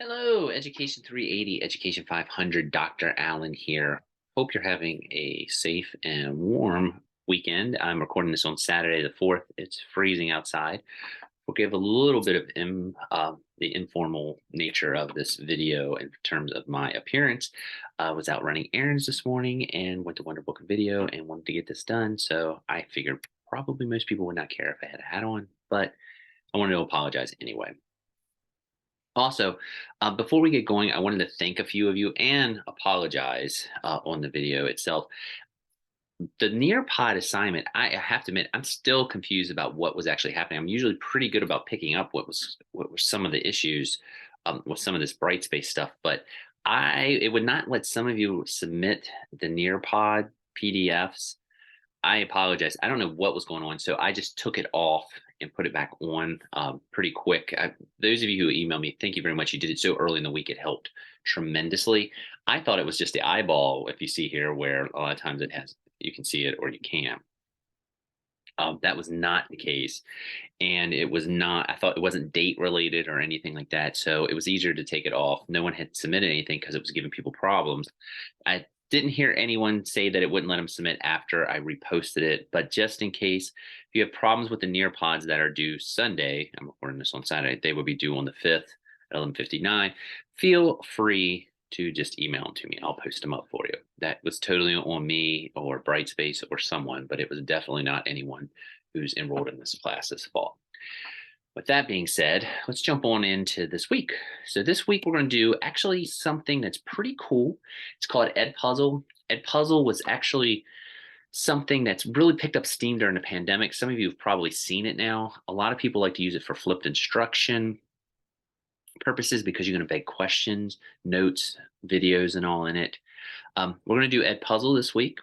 Hello, Education 380, Education 500, Dr. Allen here. Hope you're having a safe and warm weekend. I'm recording this on Saturday the 4th. It's freezing outside. We'll give a little bit of the informal nature of this video in terms of my appearance. I was out running errands this morning and went to Wonder Book Video and wanted to get this done. So I figured probably most people would not care if I had a hat on, but I wanted to apologize anyway. Also, before we get going, I wanted to thank a few of you and apologize on the video itself. The Nearpod assignment, I have to admit, I'm still confused about what was actually happening. I'm usually pretty good about picking up what were some of the issues with some of this Brightspace stuff, but it would not let some of you submit the Nearpod PDFs. I apologize. I don't know what was going on, so I just took it off and put it back on pretty quick. Those of you who emailed me, thank you very much. You did it so early in the week; it helped tremendously. I thought it was just the eyeball, if you see here, where a lot of times it has you can see it or you can't. That was not the case, and it was not. I thought it wasn't date related or anything like that, so it was easier to take it off. No one had submitted anything because it was giving people problems. I didn't hear anyone say that it wouldn't let them submit after I reposted it, but just in case, if you have problems with the Nearpods that are due Sunday, I'm recording this on Saturday, they will be due on the 5th at 11:59. Feel free to just email them to me. I'll post them up for you. That was totally on me or Brightspace or someone, but it was definitely not anyone who's enrolled in this class this fall. With that being said, let's jump on into this week. So this week we're going to do actually something that's pretty cool. It's called Ed Puzzle. Ed Puzzle was actually something that's really picked up steam during the pandemic. Some of you have probably seen it now. A lot of people like to use it for flipped instruction purposes because you're going to beg questions, notes, videos, and all in it. We're going to do Ed Puzzle this week.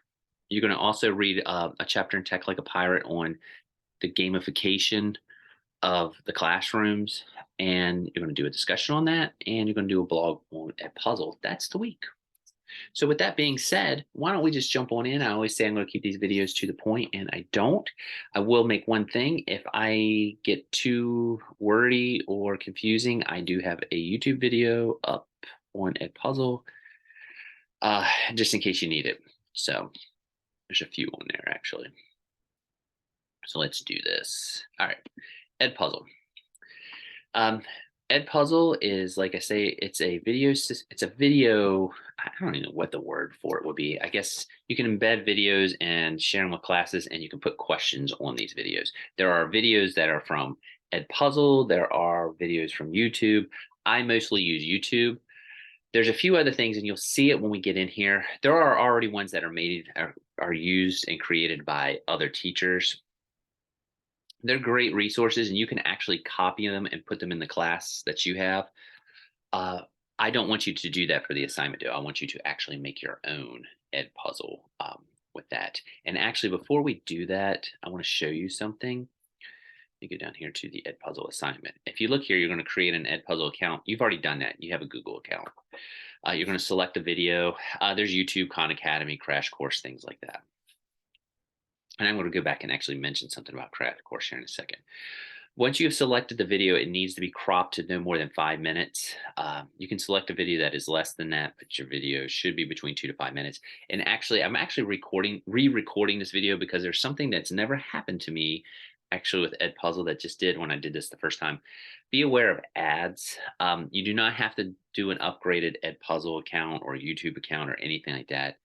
You're going to also read a chapter in Tech Like a Pirate on the gamification of the classrooms, and you're going to do a discussion on that, and you're going to do a blog on a puzzle. That's the week. So with that being said, why don't we just jump on in? I always say I'm going to keep these videos to the point, and I don't. I will make one thing. If I get too wordy or confusing, I do have a YouTube video up on a puzzle, just in case you need it. So there's a few on there actually. So let's do this. All right, Ed Puzzle. Um, Ed Puzzle is, like I say, it's a video. I don't even know what the word for it would be. I guess you can embed videos and share them with classes, and you can put questions on these videos. There are videos that are from Ed Puzzle. There are videos from YouTube. I mostly use YouTube. There's a few other things, and you'll see it when we get in here. There are already ones that are used and created by other teachers. They're great resources, and you can actually copy them and put them in the class that you have. Uh, I don't want you to do that for the assignment, though. I want you to actually make your own Ed puzzle with that. And actually, before we do that, I want to show you something. You go down here to the Ed puzzle assignment. If you look here, you're going to create an Ed puzzle account. You've already done that. You have a Google account. You're going to select a video. There's YouTube, Khan Academy, Crash Course, things like that. And I'm going to go back and actually mention something about Crash Course here in a second. Once you have selected the video, it needs to be cropped to no more than 5 minutes. You can select a video that is less than that, but your video should be between 2 to 5 minutes. And actually, I'm actually re-recording this video because there's something that's never happened to me actually with Ed Puzzle that just did when I did this the first time. Be aware of ads. You do not have to do an upgraded Ed Puzzle account or YouTube account or anything like that.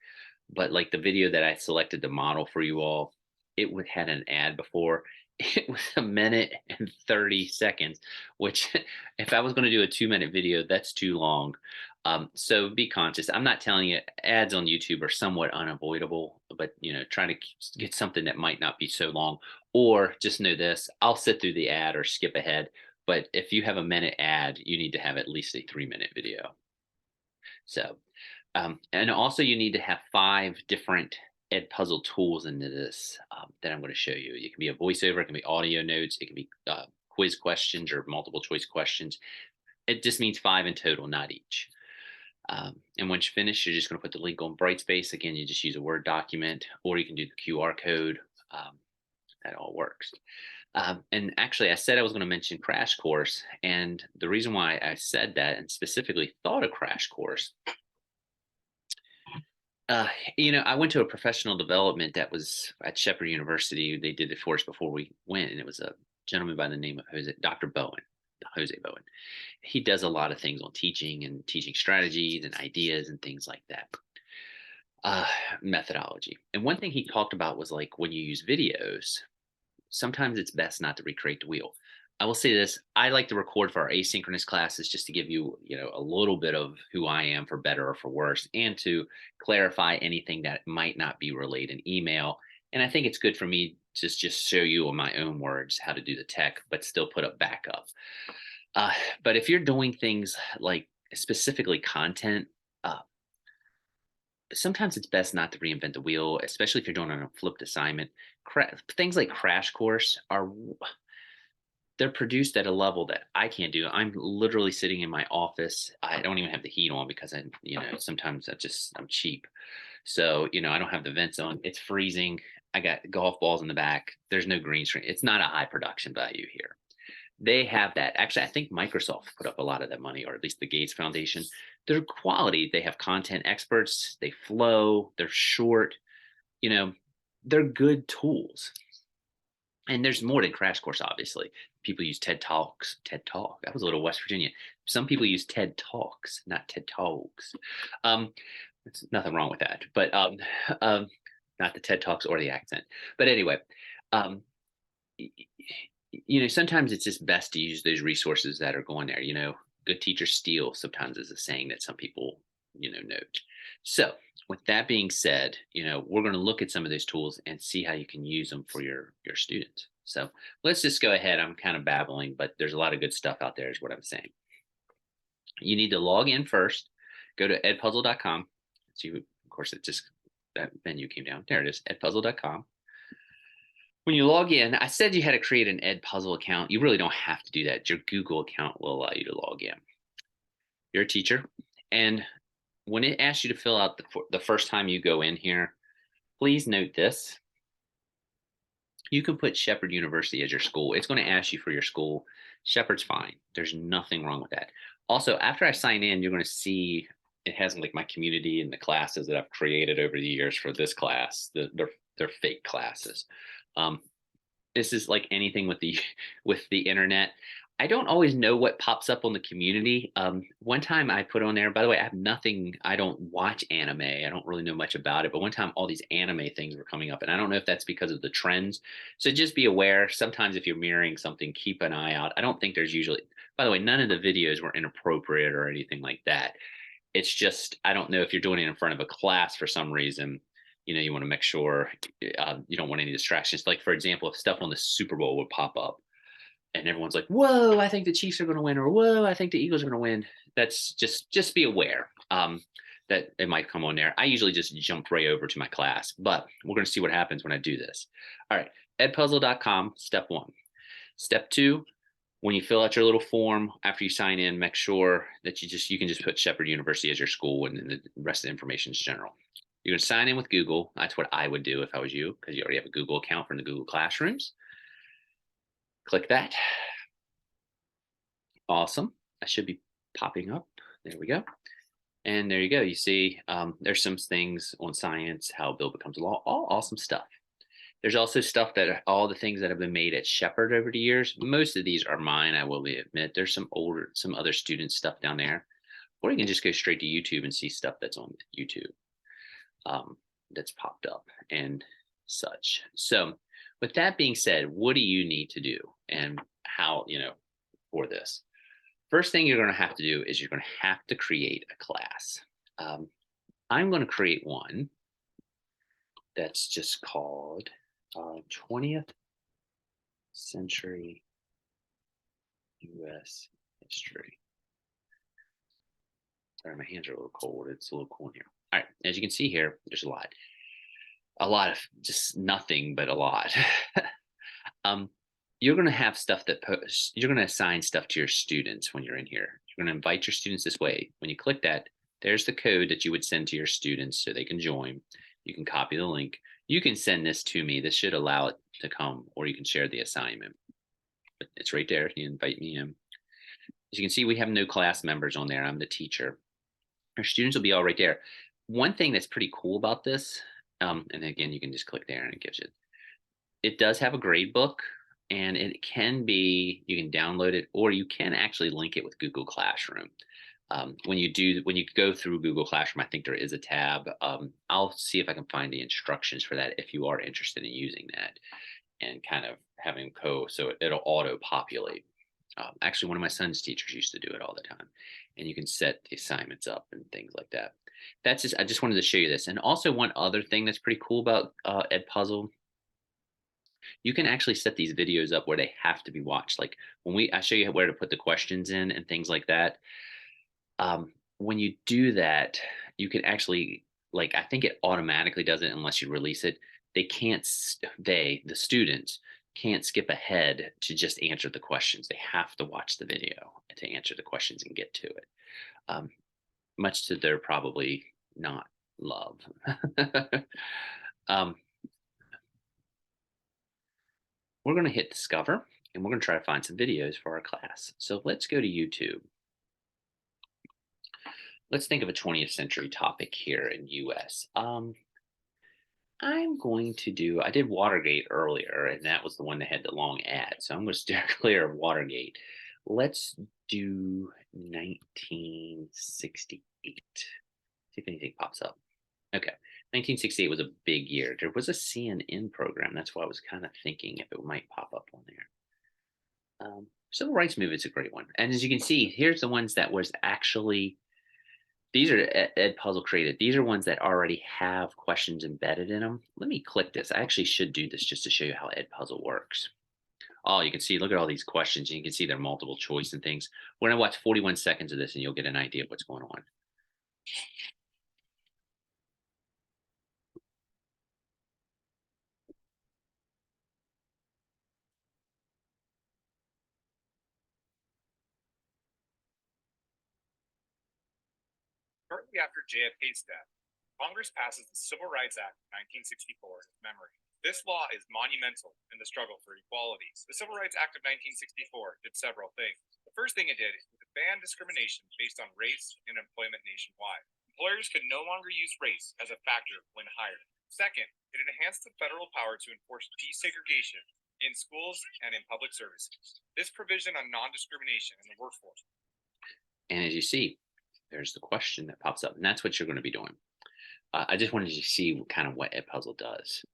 But like the video that I selected to model for you all, it would had an ad before. It was a minute and 30 seconds, which if I was going to do a 2 minute video, that's too long. So be conscious. I'm not telling you ads on YouTube are somewhat unavoidable, but trying to get something that might not be so long, or just know this, I'll sit through the ad or skip ahead. But if you have a minute ad, you need to have at least a 3 minute video. So, and also you need to have 5 different Ed puzzle tools into this that I'm going to show you. It can be a voiceover, it can be audio notes, it can be quiz questions or multiple choice questions. It just means 5 in total, not each. And once you finish, you're just going to put the link on Brightspace. Again, you just use a Word document, or you can do the QR code. That all works. And actually, I said I was going to mention Crash Course. And the reason why I said that and specifically thought of Crash Course, uh, I went to a professional development that was at Shepherd University. They did it for us before we went. And it was a gentleman by the name of Dr. Bowen, Jose Bowen. He does a lot of things on teaching and teaching strategies and ideas and things like that. uh, Methodology. And one thing he talked about was like when you use videos, sometimes it's best not to recreate the wheel. I will say this: I like to record for our asynchronous classes just to give you, a little bit of who I am for better or for worse, and to clarify anything that might not be relayed in email. And I think it's good for me to just show you in my own words how to do the tech, but still put up backup. Uh, but if you're doing things like specifically content, uh, sometimes it's best not to reinvent the wheel, especially if you're doing on a flipped assignment. Things like Crash Course they're produced at a level that I can't do. I'm literally sitting in my office. I don't even have the heat on because sometimes I'm cheap. So, I don't have the vents on. It's freezing. I got golf balls in the back. There's no green screen. It's not a high production value here. They have that. Actually, I think Microsoft put up a lot of that money, or at least the Gates Foundation. They're quality. They have content experts. They flow. They're short. You know, they're good tools. And there's more than Crash Course, obviously. People use TED Talks. TED Talk. That was a little West Virginia. Some people use TED Talks, not TED Talks. Um, there's nothing wrong with that, but um, not the TED Talks or the accent. But anyway, um, sometimes it's just best to use those resources that are going there. Good teachers steal sometimes is a saying that some people, note. So with that being said, we're going to look at some of those tools and see how you can use them for your students. So let's just go ahead. I'm kind of babbling, but there's a lot of good stuff out there is what I'm saying. You need to log in first, go to edpuzzle.com. So of course, that menu came down. There it is, edpuzzle.com. When you log in, I said you had to create an Edpuzzle account. You really don't have to do that. Your Google account will allow you to log in. You're a teacher. And when it asks you to fill out the first time you go in here, please note this. You can put Shepherd University as your school. It's going to ask you for your school. Shepherd's fine. There's nothing wrong with that. Also, after I sign in, you're going to see it has like my community and the classes that I've created over the years for this class. They're fake classes. This is like anything with the internet. I don't always know what pops up on the community. One time I put on there, by the way, I have nothing, I don't watch anime. I don't really know much about it, but one time all these anime things were coming up, and I don't know if that's because of the trends. So just be aware. Sometimes if you're mirroring something, keep an eye out. I don't think there's usually, by the way, none of the videos were inappropriate or anything like that. It's just, I don't know if you're doing it in front of a class for some reason. You want to make sure you don't want any distractions. Like, for example, if stuff on the Super Bowl would pop up, and everyone's like, "Whoa, I think the Chiefs are going to win," or "Whoa, I think the Eagles are going to win." That's just be aware that it might come on there. I usually just jump right over to my class, but we're going to see what happens when I do this. All right, edpuzzle.com. Step 1. Step 2. When you fill out your little form after you sign in, make sure that you can just put Shepherd University as your school, and then the rest of the information is general. You're going to sign in with Google. That's what I would do if I was you, because you already have a Google account from the Google Classrooms. Click that. Awesome. That should be popping up. There we go. And there you go. You see, there's some things on science, how a bill becomes a law, all awesome stuff. There's also stuff that all the things that have been made at Shepherd over the years. Most of these are mine, I will admit. There's some other student stuff down there. Or you can just go straight to YouTube and see stuff that's on YouTube that's popped up and such. So with that being said, what do you need to do and how, for this? First thing you're going to have to do is you're going to have to create a class. I'm going to create one that's just called 20th Century U.S. History. Sorry, my hands are a little cold. It's a little cool in here. All right, as you can see here, there's a lot of just nothing but a lot. You're going to have stuff you're going to assign stuff to your students when you're in here. You're going to invite your students this way. When you click that, there's the code that you would send to your students so they can join. You can copy the link. You can send this to me. This should allow it to come, or you can share the assignment. But it's right there. You invite me in. As you can see, we have no class members on there. I'm the teacher. Our students will be all right there. One thing that's pretty cool about this, and again, you can just click there and it gives you. It does have a grade book, and it can be you can download it, or you can actually link it with Google Classroom. When you go through Google Classroom, I think there is a tab. I'll see if I can find the instructions for that if you are interested in using that and kind of having so it'll auto populate. Actually, one of my son's teachers used to do it all the time, and you can set the assignments up and things like that. That's just I just wanted to show you this, and also one other thing that's pretty cool about Edpuzzle, you can actually set these videos up where they have to be watched. Like I show you where to put the questions in and things like that. When you do that, you can actually, like, I think it automatically does it unless you release it. They can't, the students can't skip ahead to just answer the questions. They have to watch the video to answer the questions and get to it. Um, Much to their probably not love. um, we're going to hit discover and we're going to try to find some videos for our class. So let's go to YouTube. Let's think of a 20th century topic here in US. I'm going to do, I did Watergate earlier, and that was the one that had the long ad. So I'm going to steer clear of Watergate. Let's do 1968. See if anything pops up. Okay. 1968 was a big year. There was a CNN program. That's why I was kind of thinking if it might pop up on there. Civil rights movement is a great one. And as you can see, here's the ones that was actually, these are Edpuzzle created. These are ones that already have questions embedded in them. Let me click this. I actually should do this just to show you how Edpuzzle works. Oh, you can see, look at all these questions. And you can see they're multiple choice and things. We're going to watch 41 seconds of this and you'll get an idea of what's going on. Shortly after JFK's death, Congress passes the Civil Rights Act of 1964 in his memory. This law is monumental in the struggle for equality. The Civil Rights Act of 1964 did several things. The first thing it did is to ban discrimination based on race in employment nationwide. Employers could no longer use race as a factor when hiring. Second, it enhanced the federal power to enforce desegregation in schools and in public services. This provision on non-discrimination in the workforce. And as you see, there's the question that pops up, and that's what you're going to be doing. I just wanted you to see kind of what Edpuzzle does.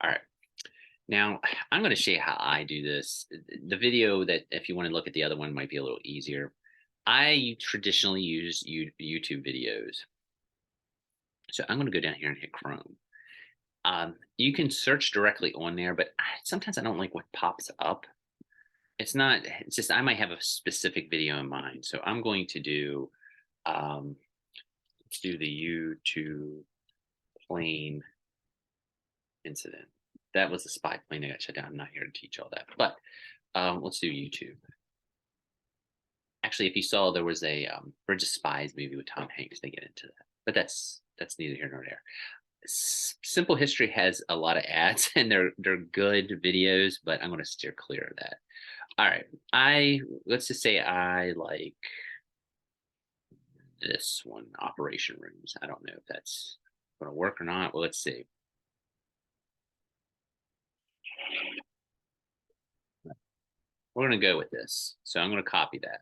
All right. Now, I'm going to show you how I do this. The video that, if you want to look at the other one, might be a little easier. I traditionally use YouTube videos. So I'm going to go down here and hit Chrome. You can search directly on there, but sometimes I don't like what pops up. It's just I might have a specific video in mind. So I'm going to do, let's do the YouTube plane incident. That was a spy plane that got shut down. I'm not here to teach all that, but let's do YouTube. Actually, if you saw, there was a Bridge of Spies movie with Tom Hanks. They get into that, but that's neither here nor there. Simple History has a lot of ads, and they're good videos, but I'm going to steer clear of that. All right, let's just say I like this one, Operation Rooms. I don't know if that's going to work or not. Well, let's see. We're going to go with this. So I'm going to copy that.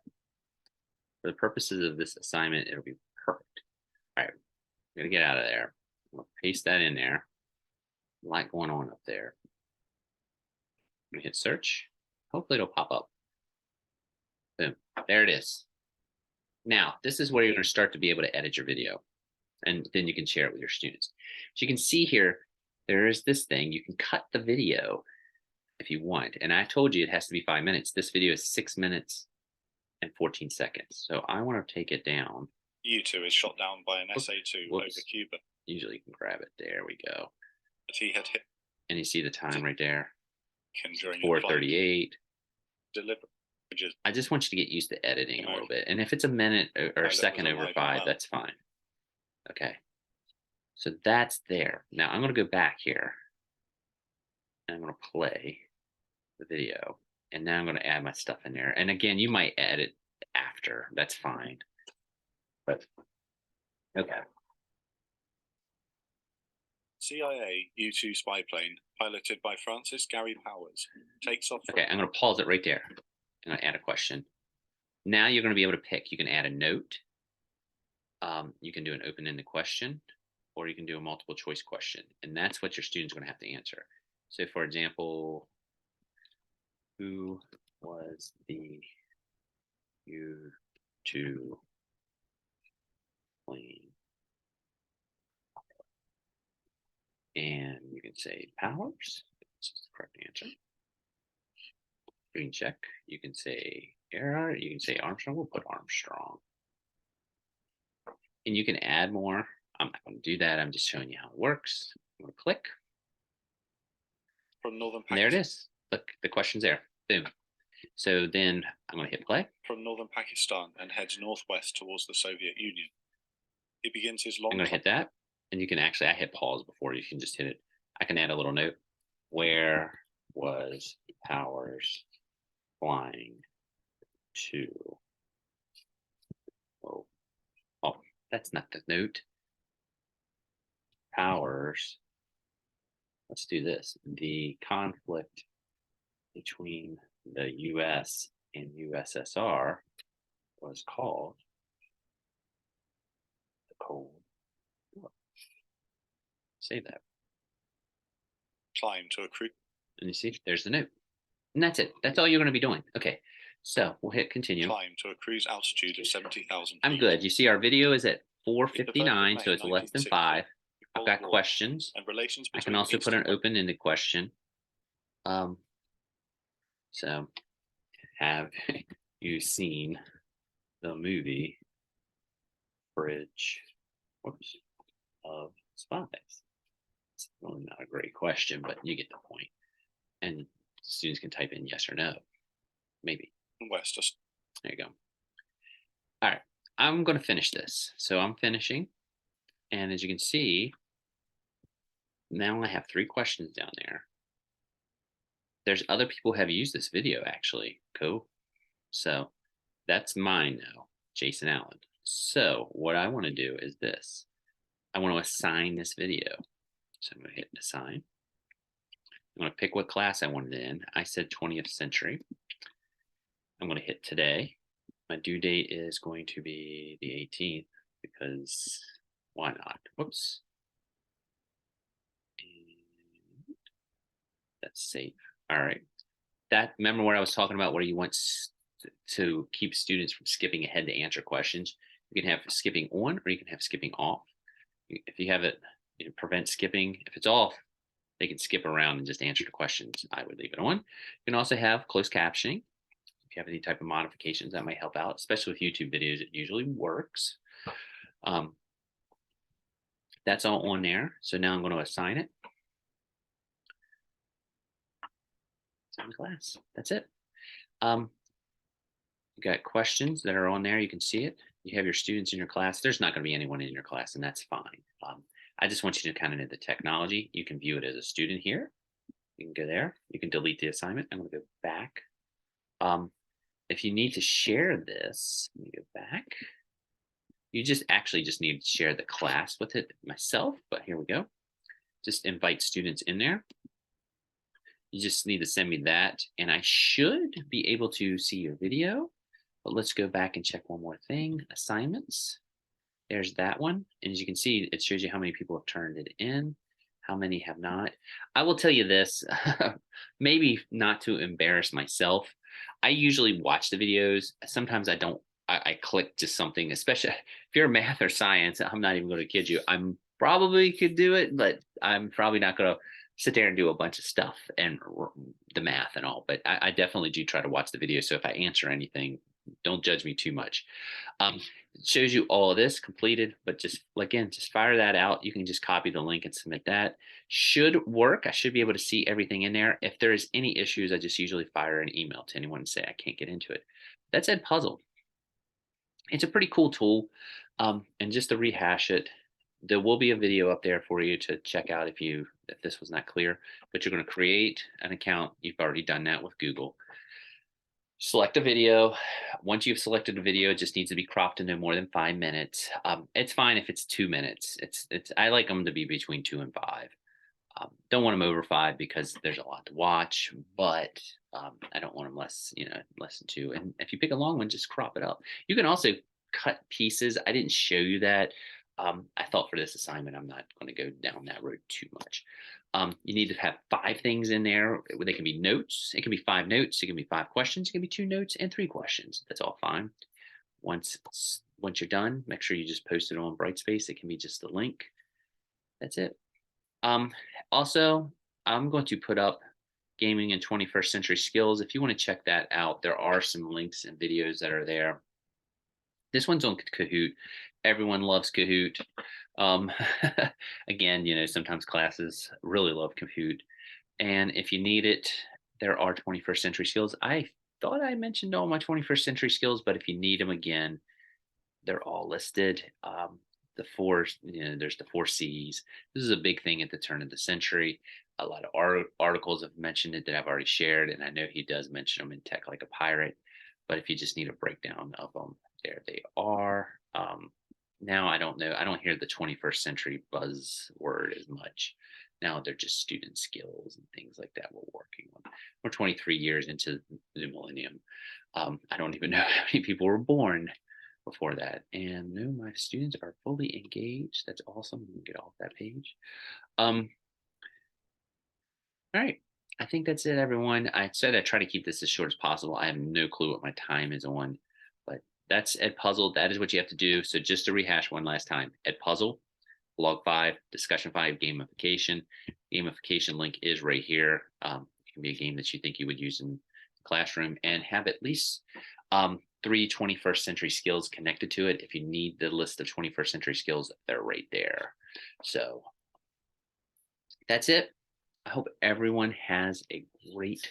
For the purposes of this assignment, it'll be perfect. All right, I'm going to get out of there. I'm going to paste that in there. A lot going on up there. I'm going to hit search. Hopefully it'll pop up. Boom. There it is. Now, this is where you're going to start to be able to edit your video. And then you can share it with your students. So you can see here, there is this thing. You can cut the video if you want. And I told you it has to be 5 minutes. This video is 6 minutes and 14 seconds. So I want to take it down. U2 is shot down by an SA-2 over Cuba. Usually you can grab it. There we go. But he had hit. And you see the time right there. 4:38. Deliver. I just want you to get used to editing a little bit. And if it's a minute or a second over 5, that's fine. Okay. So that's there. Now I'm going to go back here And I'm going to play the video. And now I'm going to add my stuff in there. And again, you might add it after. That's fine. But okay. CIA U-2 spy plane, piloted by Francis Gary Powers, takes off. Okay, I'm going to pause it right there. I'm going to add a question. Now you're going to be able to pick. You can add a note. You can do an open-ended question, or you can do a multiple choice question. And that's what your students are going to have to answer. So for example, who was the U-2 plane? And you can say Powers. This is the correct answer. Green check. You can say error. You can say Armstrong. We'll put Armstrong. And you can add more. I'm not going to do that. I'm just showing you how it works. I'm going to click. From northern And there it is. Look, the question's there. Boom. So then I'm going to hit play. From northern Pakistan and heads northwest towards the Soviet Union. He begins his long. I'm going to hit that. And you can actually, I hit pause before. You can just hit it. I can add a little note. Where was Powers flying to? Oh, that's not the note. Powers. Let's do this. The conflict between the US and USSR was called the Cold War. Save that. Climb to a cruise. And you see, there's the note. And that's it. That's all you're going to be doing. Okay. So we'll hit continue. Climb to a cruise altitude of 70,000 feet. I'm good. You see our video is at 4:59, so it's less than 5. I've got questions. And relations I can also put an open-ended question. So have you seen the movie Bridge of Spies? It's really not a great question, but you get the point. And students can type in yes or no. Maybe. West. There you go. All right. I'm going to finish this. So I'm finishing. And as you can see, now I have 3 questions down there. There's other people who have used this video, actually. Cool. So that's mine now, Jason Allen. So what I want to do is this. I want to assign this video. So I'm going to hit assign. I'm going to pick what class I wanted in. I said 20th century. I'm going to hit today. My due date is going to be the 18th because why not? Whoops. And that's safe. All right. That, remember what I was talking about where you want to keep students from skipping ahead to answer questions? You can have skipping on or you can have skipping off. If you have it, prevent skipping. If it's off, they can skip around and just answer the questions. I would leave it on. You can also have closed captioning. If you have any type of modifications, that might help out, especially with YouTube videos. It usually works. That's all on there. So now I'm going to assign it. Assign class. That's it. You got questions that are on there. You can see it. You have your students in your class. There's not going to be anyone in your class, and that's fine. I just want you to kind of know the technology. You can view it as a student here. You can go there. You can delete the assignment. I'm going to go back. If you need to share this, let me go back. You just need to share the class with it myself, but here we go. Just invite students in there. You just need to send me that, and I should be able to see your video. But let's go back and check one more thing. Assignments. There's that one. And as you can see, it shows you how many people have turned it in, how many have not. I will tell you this, maybe not to embarrass myself. I usually watch the videos. Sometimes I don't. I click just something, especially if you're math or science. I'm not even going to kid you. I'm probably could do it, but I'm probably not going to sit there and do a bunch of stuff and the math and all. But I definitely do try to watch the video. So if I answer anything, don't judge me too much. It shows you all of this completed, but just again, just fire that out. You can just copy the link and submit that. Should work. I should be able to see everything in there. If there's any issues, I just usually fire an email to anyone and say I can't get into it. That's Edpuzzle. It's a pretty cool tool. And just to rehash it, there will be a video up there for you to check out if this was not clear. But you're going to create an account. You've already done that with Google. Select a video. Once you've selected a video, it just needs to be cropped to no more than 5 minutes. It's fine if it's 2 minutes. It's I like them to be between 2 and 5. Don't want them over 5 because there's a lot to watch, but I don't want them less than 2. And if you pick a long one, just crop it up. You can also cut pieces. I didn't show you that. I thought for this assignment, I'm not going to go down that road too much. You need to have 5 things in there. They can be notes. It can be 5 notes. It can be 5 questions. It can be 2 notes and 3 questions. That's all fine. Once you're done, make sure you just post it on Brightspace. It can be just a link. That's it. Also, I'm going to put up gaming and 21st century skills. If you want to check that out, there are some links and videos that are there. This one's on Kahoot. Everyone loves Kahoot. Um, Again, sometimes classes really love Kahoot. And if you need it, there are 21st century skills. I thought I mentioned all my 21st century skills, but if you need them again, they're all listed. There's the 4 C's. This is a big thing at the turn of the century. A lot of articles have mentioned it that I've already shared, and I know he does mention them in Tech Like a Pirate. But if you just need a breakdown of them, there they are. Now I don't know. I don't hear the 21st century buzzword as much. Now they're just student skills and things like that we're working on. We're 23 years into the millennium. I don't even know how many people were born before that. And no, my students are fully engaged. That's awesome. Let me get off that page. All right. I think that's it, everyone. I said I try to keep this as short as possible. I have no clue what my time is on, but that's Edpuzzle. That is what you have to do. So just to rehash one last time, Edpuzzle, Log 5, Discussion 5, Gamification. Gamification link is right here. It can be a game that you think you would use in the classroom and have at least 3 21st century skills connected to it. If you need the list of 21st century skills, they're right there. So that's it. I hope everyone has a great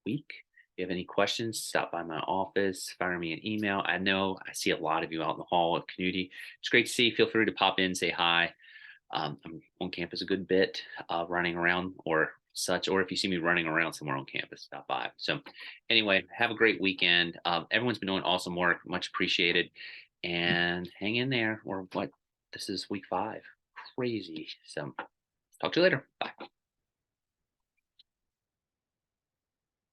week. If you have any questions, stop by my office, fire me an email. I know I see a lot of you out in the hall at Canuti. It's great to see. Feel free to pop in, say hi. I'm on campus a good bit, running around or such, or if you see me running around somewhere on campus, stop by. So anyway, have a great weekend. Everyone's been doing awesome work, much appreciated, and hang in there. This is week 5, crazy. So talk to you later. Bye.